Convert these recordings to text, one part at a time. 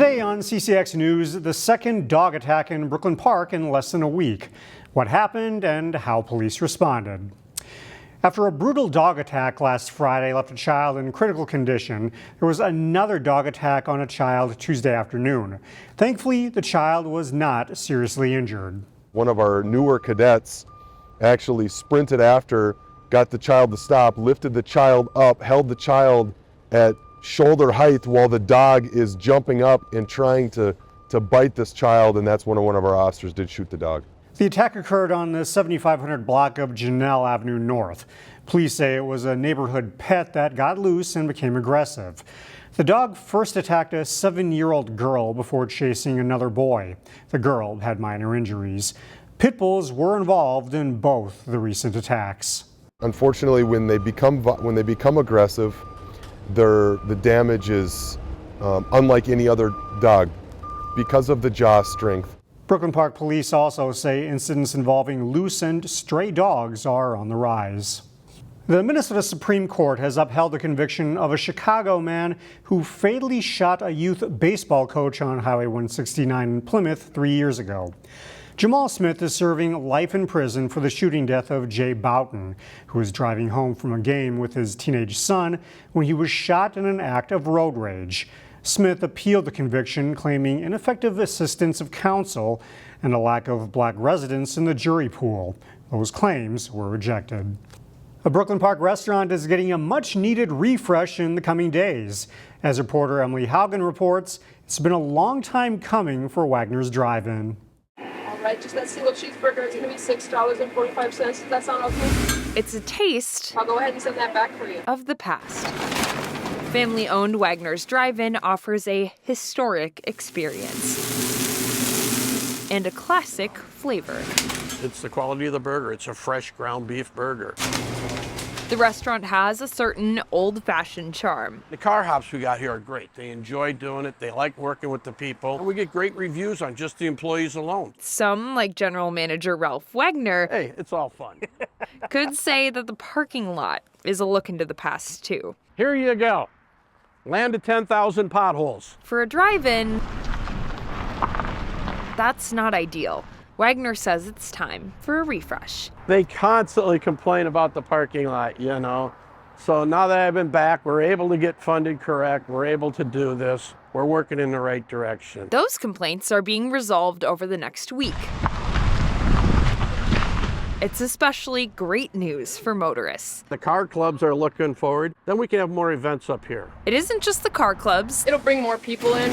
Today on CCX News, the second dog attack in Brooklyn Park in less than a week. What happened and how police responded. After a brutal dog attack last Friday left a child in critical condition, there was another dog attack on a child Tuesday afternoon. Thankfully, the child was not seriously injured. One of our newer cadets actually sprinted after, got the child to stop, lifted the child up, held the child at shoulder height while the dog is jumping up and trying to bite this child, and that's when one of our officers did shoot the dog. The attack occurred on the 7500 block of Jamal Avenue North. Police say it was a neighborhood pet that got loose and became aggressive. The dog first attacked a 7-year-old girl before chasing another boy. The girl had minor injuries. Pit bulls were involved in both the recent attacks. Unfortunately, when they become aggressive, the damage is unlike any other dog because of the jaw strength. Brooklyn Park police also say incidents involving loose and stray dogs are on the rise. The Minnesota Supreme Court has upheld the conviction of a Chicago man who fatally shot a youth baseball coach on Highway 169 in Plymouth 3 years ago. Jamal Smith is serving life in prison for the shooting death of Jay Boughton, who was driving home from a game with his teenage son when he was shot in an act of road rage. Smith appealed the conviction, claiming ineffective assistance of counsel and a lack of black residents in the jury pool. Those claims were rejected. A Brooklyn Park restaurant is getting a much-needed refresh in the coming days. As reporter Emily Haugen reports, it's been a long time coming for Wagner's Drive-In. All right, just that single cheeseburger is going to be $6.45. Does that sound okay? It's a taste. I'll go ahead and send that back for you. Of the past. Family-owned Wagner's Drive-In offers a historic experience and a classic flavor. It's the quality of the burger. It's a fresh ground beef burger. The restaurant has a certain old-fashioned charm. The car hops we got here are great. They enjoy doing it. They like working with the people. And we get great reviews on just the employees alone. Some, like General Manager Ralph Wagner, Hey, it's all fun. could say that the parking lot is a look into the past, too. Here you go. Land of 10,000 potholes. For a drive-in, that's not ideal. Wagner says it's time for a refresh. They constantly complain about the parking lot, you know. So now that I've been back, we're able to get funded correct. We're able to do this. We're working in the right direction. Those complaints are being resolved over the next week. It's especially great news for motorists. The car clubs are looking forward. Then we can have more events up here. It isn't just the car clubs. It'll bring more people in.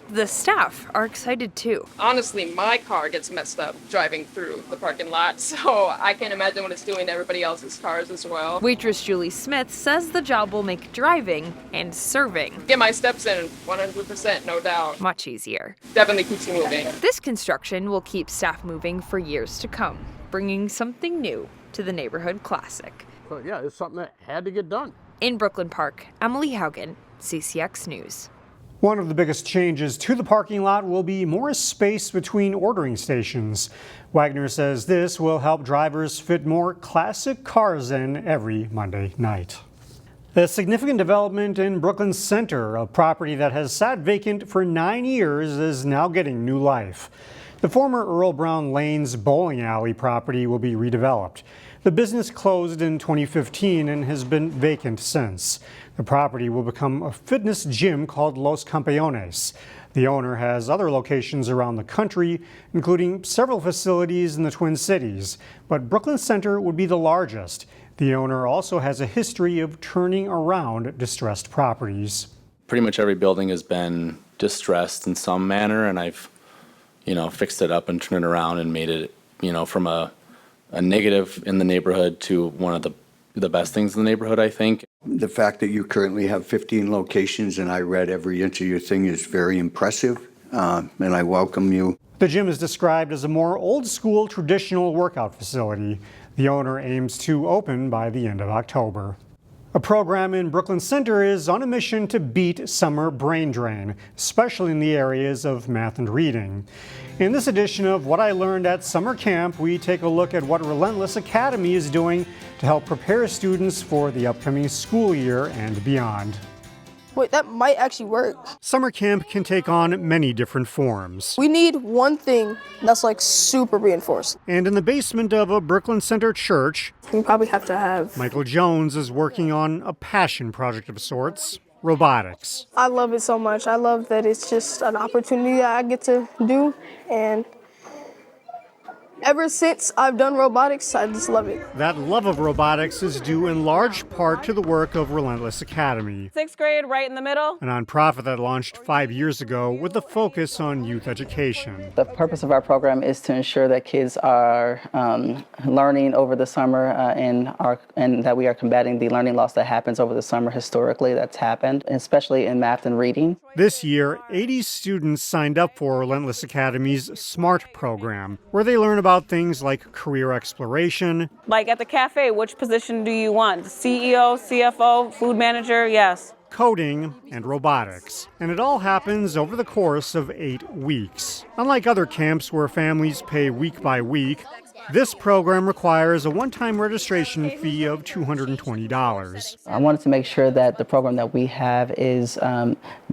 The staff are excited too. Honestly, my car gets messed up driving through the parking lot, so I can't imagine what it's doing to everybody else's cars as well. Waitress Julie Smith says the job will make driving and serving Get my steps in 100%, no doubt. much easier. Definitely keeps me moving. This construction will keep staff moving for years to come, bringing something new to the neighborhood classic. So yeah, it's something that had to get done. In Brooklyn Park, Emily Haugen, CCX News. One of the biggest changes to the parking lot will be more space between ordering stations. Wagner says this will help drivers fit more classic cars in every Monday night. A significant development in Brooklyn Center, a property that has sat vacant for 9 years, is now getting new life. The former Earl Brown Lanes bowling alley property will be redeveloped. The business closed in 2015 and has been vacant since. The property will become a fitness gym called Los Campeones. The owner has other locations around the country, including several facilities in the Twin Cities, but Brooklyn Center would be the largest. The owner also has a history of turning around distressed properties. Pretty much every building has been distressed in some manner, and I've fixed it up and turned it around and made it, from a negative in the neighborhood to one of the best things in the neighborhood, I think. The fact that you currently have 15 locations, and I read every inch of your thing, is very impressive, and I welcome you. The gym is described as a more old-school traditional workout facility. The owner aims to open by the end of October. A program in Brooklyn Center is on a mission to beat summer brain drain, especially in the areas of math and reading. In this edition of What I Learned at Summer Camp, we take a look at what Relentless Academy is doing to help prepare students for the upcoming school year and beyond. Wait, that might actually work. Summer camp can take on many different forms. We need one thing that's like super reinforced. And in the basement of a Brooklyn Center church, We probably have to have. Michael Jones is working on a passion project of sorts, robotics. I love it so much. I love that it's just an opportunity that I get to do, and ever since I've done robotics, I just love it. That love of robotics is due in large part to the work of Relentless Academy, 6th grade, right in the middle. a nonprofit that launched 5 years ago with a focus on youth education. The purpose of our program is to ensure that kids are learning over the summer and that we are combating the learning loss that happens over the summer historically that's happened, especially in math and reading. This year, 80 students signed up for Relentless Academy's SMART program, where they learn about things like career exploration, Like at the cafe, which position do you want? CEO, CFO, food manager? Yes. coding, and robotics. And it all happens over the course of 8 weeks. Unlike other camps where families pay week by week, this program requires a one-time registration fee of $220. I wanted to make sure that the program that we have is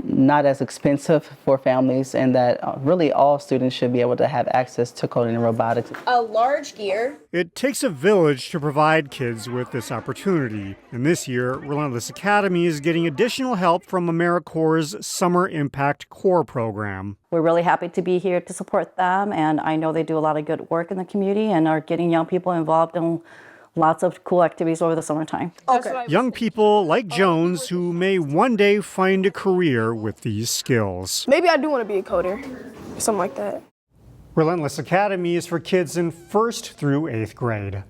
not as expensive for families and that really all students should be able to have access to coding and robotics. A large gear. It takes a village to provide kids with this opportunity. And this year, Relentless Academy is getting additional help from AmeriCorps' Summer Impact Corps program. We're really happy to be here to support them, and I know they do a lot of good work in the community and are getting young people involved in lots of cool activities over the summertime. Okay. Young people like Jones who may one day find a career with these skills. Maybe I do want to be a coder, something like that. Relentless Academy is for kids in 1st through 8th grade.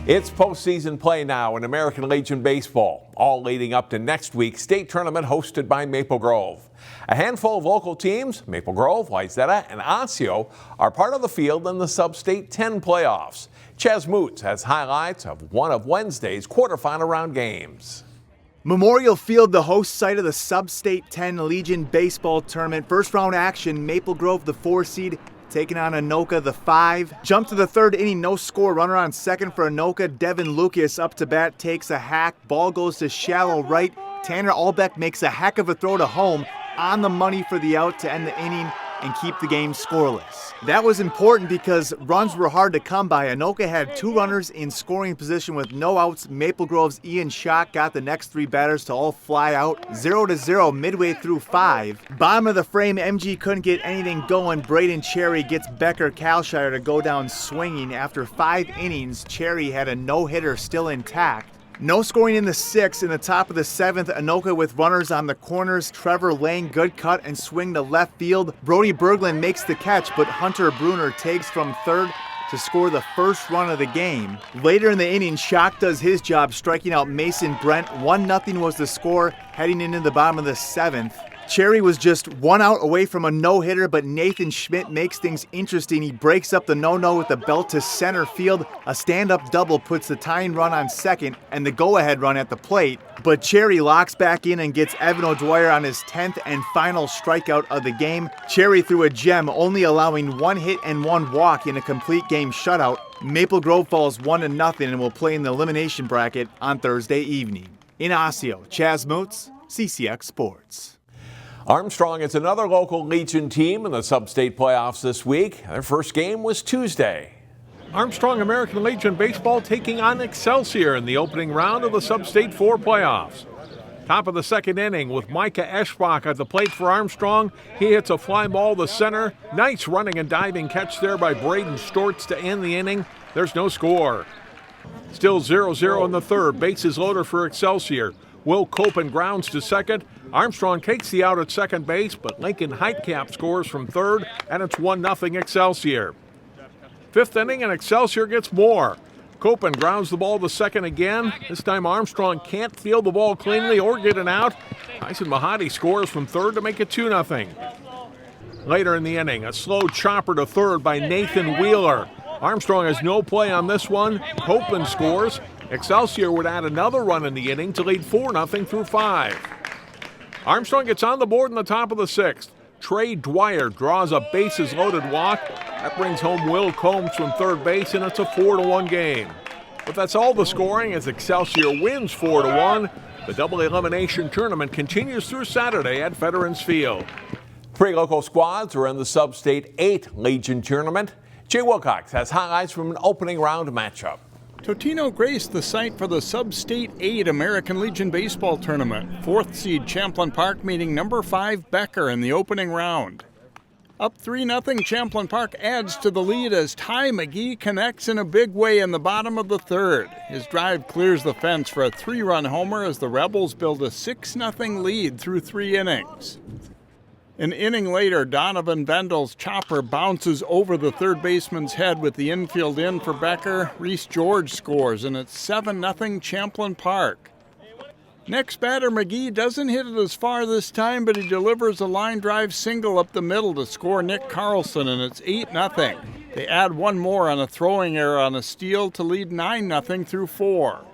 It's postseason play now in American Legion Baseball, all leading up to next week's state tournament hosted by Maple Grove. A handful of local teams, Maple Grove, Wayzata, and Osseo, are part of the field in the Sub-State 10 playoffs. Chaz Moots has highlights of one of Wednesday's quarterfinal round games. Memorial Field, the host site of the Sub-State 10 Legion Baseball Tournament. First round action, Maple Grove, the 4 seed, taking on Anoka, the 5. Jump to the 3rd inning, no score. Runner on 2nd for Anoka. Devin Lucas up to bat, takes a hack. Ball goes to shallow right. Tanner Albeck makes a heck of a throw to home. On the money for the out to end the inning and keep the game scoreless. That was important because runs were hard to come by. Anoka had 2 runners in scoring position with no outs. Maple Grove's Ian Schock got the next 3 batters to all fly out. 0-0 midway through 5. Bottom of the frame, MG couldn't get anything going. Braden Cherry gets Becker Kalshire to go down swinging. After 5 innings, Cherry had a no-hitter still intact. No scoring in the 6th. In the top of the 7th, Anoka with runners on the corners. Trevor Lang, good cut and swing to left field. Brody Berglund makes the catch, but Hunter Bruner takes from 3rd to score the first run of the game. Later in the inning, Schock does his job, striking out Mason Brent. 1-0 was the score heading into the bottom of the 7th. Cherry was just 1 out away from a no-hitter, but Nathan Schmidt makes things interesting. He breaks up the no-no with the belt to center field. A stand-up double puts the tying run on 2nd and the go-ahead run at the plate. But Cherry locks back in and gets Evan O'Dwyer on his 10th and final strikeout of the game. Cherry threw a gem, only allowing 1 hit and 1 walk in a complete game shutout. Maple Grove falls 1-0 and will play in the elimination bracket on Thursday evening. In Osseo, Chaz Moots, CCX Sports. Armstrong is another local Legion team in the Sub-State playoffs this week. Their first game was Tuesday. Armstrong American Legion Baseball taking on Excelsior in the opening round of the Sub-State 4 playoffs. Top of the 2nd inning with Micah Eschbach at the plate for Armstrong. He hits a fly ball to center. Nice running and diving catch there by Braden Stortz to end the inning. There's no score. Still 0-0 in the 3rd. Bases loaded for Excelsior. Will Copen grounds to 2nd. Armstrong takes the out at 2nd base, but Lincoln Heitkamp scores from 3rd, and it's 1-0 Excelsior. 5th inning, and Excelsior gets more. Copen grounds the ball to 2nd again. This time Armstrong can't field the ball cleanly or get it out. Tyson Mahadi scores from 3rd to make it 2-0. Later in the inning, a slow chopper to 3rd by Nathan Wheeler. Armstrong has no play on this one. Copen scores. Excelsior would add another run in the inning to lead 4-0 through 5. Armstrong gets on the board in the top of the 6th. Trey Dwyer draws a bases-loaded walk. That brings home Will Combs from 3rd base, and it's a 4-1 game. But that's all the scoring as Excelsior wins 4-1. The double elimination tournament continues through Saturday at Veterans Field. 3 local squads are in the Sub-State 8 Legion Tournament. Jay Wilcox has highlights from an opening round matchup. Totino graced the site for the Sub-State 8 American Legion Baseball Tournament. 4th seed Champlin Park meeting number 5 Becker in the opening round. Up 3-0, Champlin Park adds to the lead as Ty McGee connects in a big way in the bottom of the 3rd. His drive clears the fence for a 3-run homer as the Rebels build a 6-0 lead through 3 innings. An inning later, Donovan Vendel's chopper bounces over the third baseman's head with the infield in for Becker. Reese George scores, and it's 7-0 Champlin Park. Next batter, McGee doesn't hit it as far this time, but he delivers a line drive single up the middle to score Nick Carlson, and it's 8-0. They add one more on a throwing error on a steal to lead 9-0 through 4.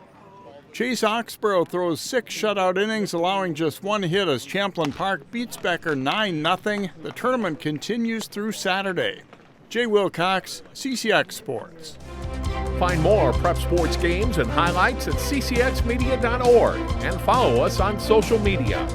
Chase Oxborough throws 6 shutout innings, allowing just 1 hit as Champlin Park beats Becker 9-0. The tournament continues through Saturday. Jay Wilcox, CCX Sports. Find more prep sports games and highlights at ccxmedia.org and follow us on social media.